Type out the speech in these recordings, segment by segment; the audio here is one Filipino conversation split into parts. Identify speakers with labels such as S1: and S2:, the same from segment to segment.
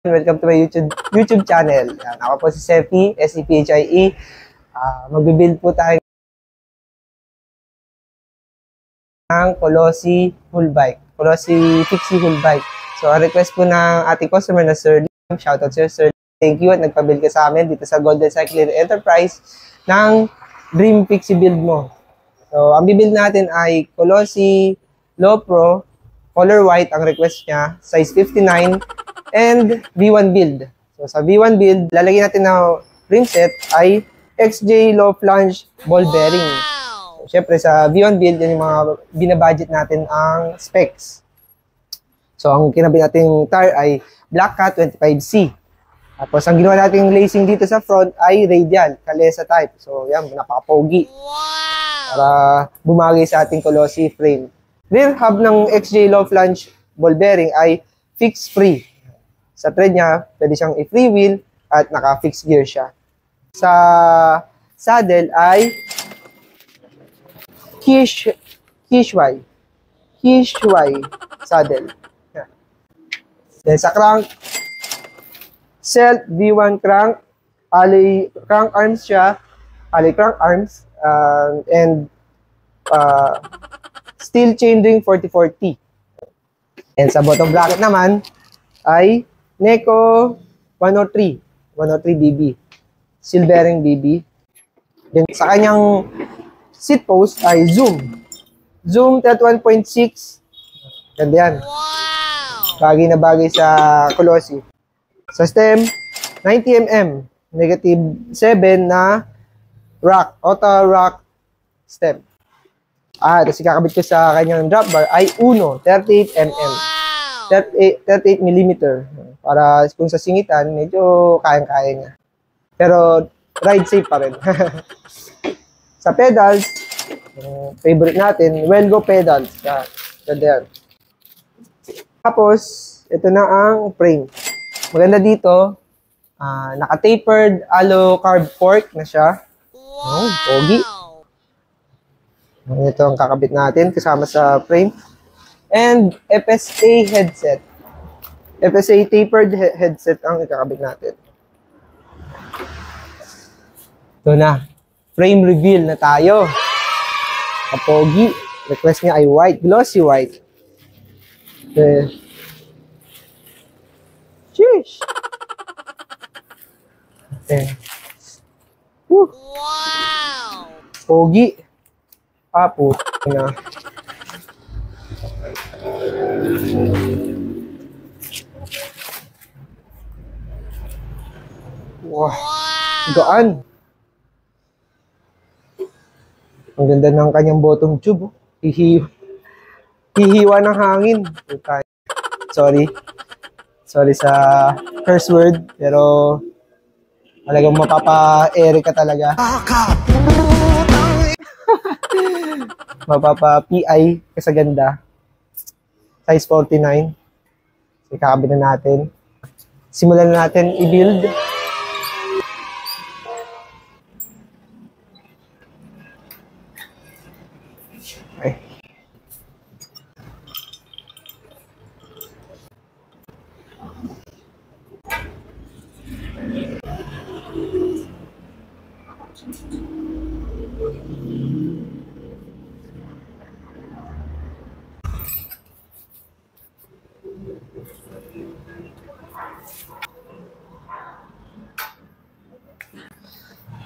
S1: Welcome to my YouTube channel. Yan, ako po si Sepi, S-E-P-H-I-E. Magbibuild po tayo ng Colossi Hull Bike. Colossi Fixie Hull Bike. So, ang request po ng ating customer na Sir Liam. Shoutout Sir. Thank you at nagpabuild ka sa amin dito sa Golden Cycling Enterprise ng Dream Fixie build mo. So, ang bibuild natin ay Colossi Low Pro, color white ang request niya, size 59, and V1 build. So, sa V1 build, lalagyan natin na rim set ay XJ Low Flange Ball Bearing. So, syempre, sa V1 build, yan yung mga binabudget natin ang specs. So, ang kinabit natin tire ay Black Cat 25C. Tapos, ang ginawa natin lacing dito sa front ay radial, Calesa type. So, yan, napaka-pogi. Para bumagay sa ating Colossi frame. Rear hub ng XJ Low Flange Ball Bearing ay fixed free. Sa tread niya, pwede siyang i-free wheel at naka-fixed gear siya. Sa saddle ay Kishway saddle. Then sa crank, Self V1 crank, alley crank arms siya, alley crank arms, and steel chainring 4040. And sa bottom bracket naman ay Neko 103 BB, steel bearing BB. Then sa kanyang seat post ay Zoom 31.6. Ganda yan. Bagay na bagay sa Colossi. Sa stem, 90mm, -7 na rock, auto rock stem. Tapos ikakabit ko sa kanyang drop bar ay Uno, 38mm. 38mm. Para kung sa singitan, medyo kayang-kaya niya. Pero ride safe pa rin. Sa pedals, favorite natin, Welgo pedals. Ganda yan. Tapos, ito na ang frame. Maganda dito, naka-tapered aloe carb fork na siya. Pogi. Ito ang kakabit natin kasama sa frame. And FSA headset. FSA tapered headset ang ikakabit natin. Ito na. Frame reveal na tayo. Kapogi. Request niya ay white. Glossy white. Okay. Sheesh. Okay. Woo. Wow. Pogi. Puto na. Wow. Gaan. Ang ganda ng kanyang bottom tube. Hihiwa ng hangin. Sorry sa curse word. Pero talagang mapapa-ere ka talaga. Mapapa-PI kasi ganda. Size 49. Ikakabit na natin. Simulan na natin i-build. Okay.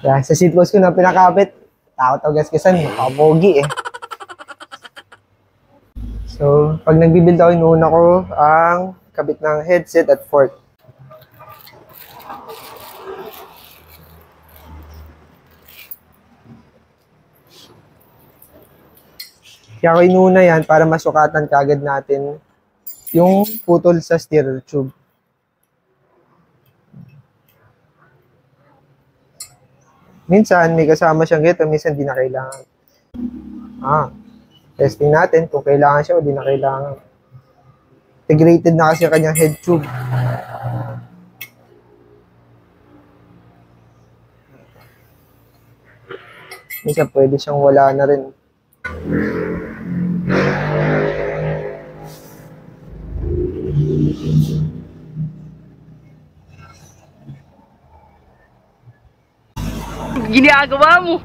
S1: Yan, sa seat post ko na pinakabit. Takot o gasgasan, makapogi eh. So, pag nagbibuild ako, inuuna ko ang kabit ng headset at fork. Kaya ako inuuna yan para masukatan kagad natin yung putol sa steer tube. Minsan, may kasama siyang gito, minsan di na kailangan. Testing natin kung kailangan siya o di na kailangan. Integrated na kasi ang kanyang head tube. Minsan, pwede siyang wala na rin.
S2: ginagawa mo?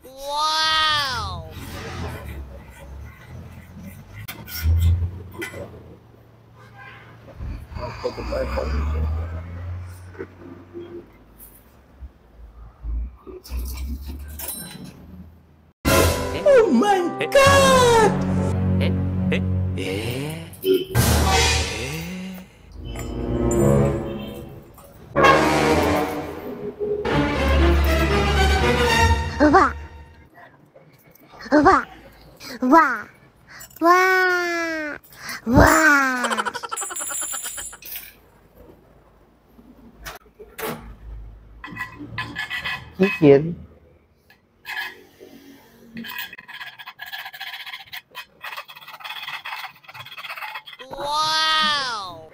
S3: Wow!
S4: Oh my God!
S3: Wah! Wah! Wah! Wah! Wah!
S1: Kikid.
S3: Wow!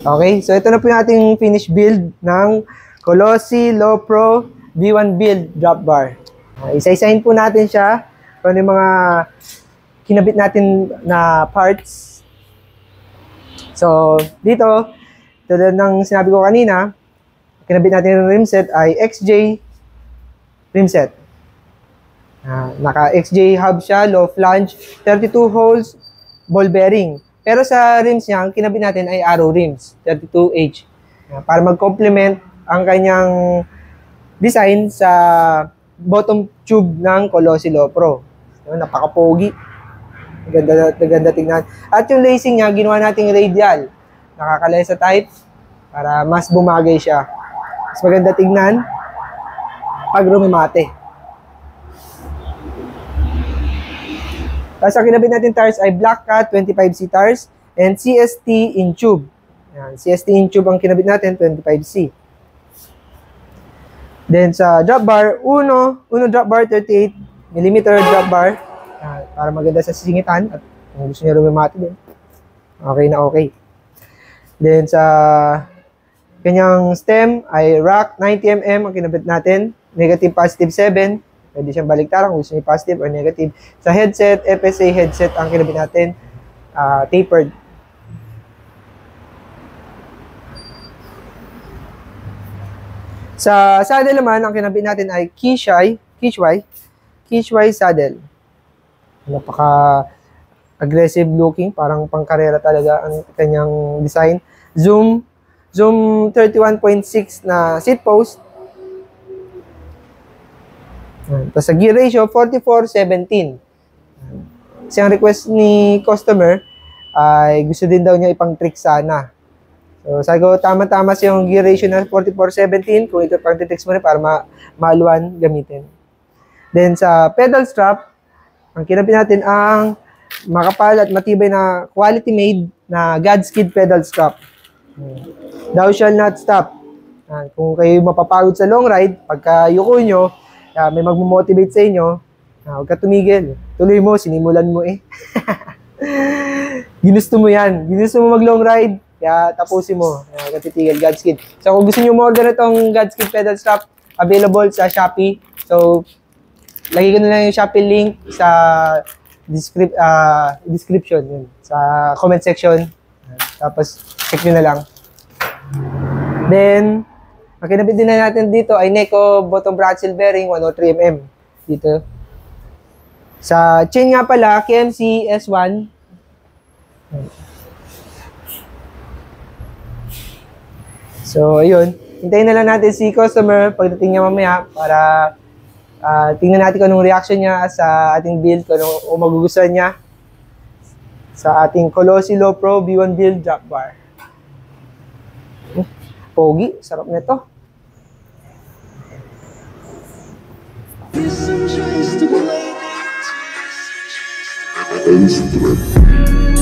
S1: Okay, so ito na po yung ating finished build ng Colossi Low Pro V1 Build drop bar. Isa-isahin po natin siya kung ano yung mga kinabit natin na parts. So, dito, tulad ng sinabi ko kanina, kinabit natin yung rim set ay XJ rim set. Naka XJ hub siya, low flange, 32 holes, ball bearing. Pero sa rims niya, ang kinabit natin ay arrow rims, 32H. Para mag-complement ang kanyang design sa bottom tube ng Colossi Low Pro. Napaka-pogi. Ganda tingnan. At yung lacing niya, ginawa nating radial. Nakakalesa type para mas bumagay siya. Mas maganda tingnan pag rumimate. Tapos ang kinabit natin tires ay Black Cat 25C tires and CST in tube. Yan, CST in tube ang kinabit natin, 25C. Then sa drop bar, Uno drop bar, 38mm drop bar. Yan, para maganda sa singitan at kung gusto niya rumimati din. Okay na okay. Then sa kanyang stem ay rack 90mm ang kinabit natin. negative, positive 7. Pwede siyang baliktaran kung gusto niyo positive or negative. Sa headset, FSA headset ang kinabit natin, tapered. Sa saddle naman, ang kinabit natin ay Kishai saddle. Napaka-aggressive looking, parang pangkarera talaga ang kanyang design. Zoom 31.6 na seat post. Tapos sa gear ratio, 44:17. Kasi ang request ni customer ay gusto din daw niya ipang trick sana. So, sabi ko, tama-tama siya yung gear ratio na 44:17. Kung ito pang tricks mo rin para maaluan gamitin. Then sa pedal strap, ang kinabit natin ang makapal at matibay na quality made na Godskid pedal strap. Thou shall not stop. Kung kayo mapapagod sa long ride, pagka yuko nyo, may magmo-motivate sa inyo, huwag ka tumigil. Tuloy mo, sinimulan mo eh. Ginusto mo yan. Ginusto mo mag-long ride, kaya tapusin mo. Huwag ka titigil, Godskid. So kung gusto nyo mo-order itong Godskid pedal strap, available sa Shopee. So, lagay ko na lang yung Shopee link sa description, yun, sa comment section. Tapos, check nyo na lang. Then, ang kinabit din na natin dito ay Neko bottom bracket bearing 103mm dito. Sa chain nga pala, KMC S1. So, ayun. Hintayin na lang natin si customer pagdating niya mamaya para tingnan natin kung anong reaction niya sa ating build, kung magugustuhan niya sa ating Colossi Low Pro V1 build drop bar. Pogi, sarap nito.
S2: Instrument.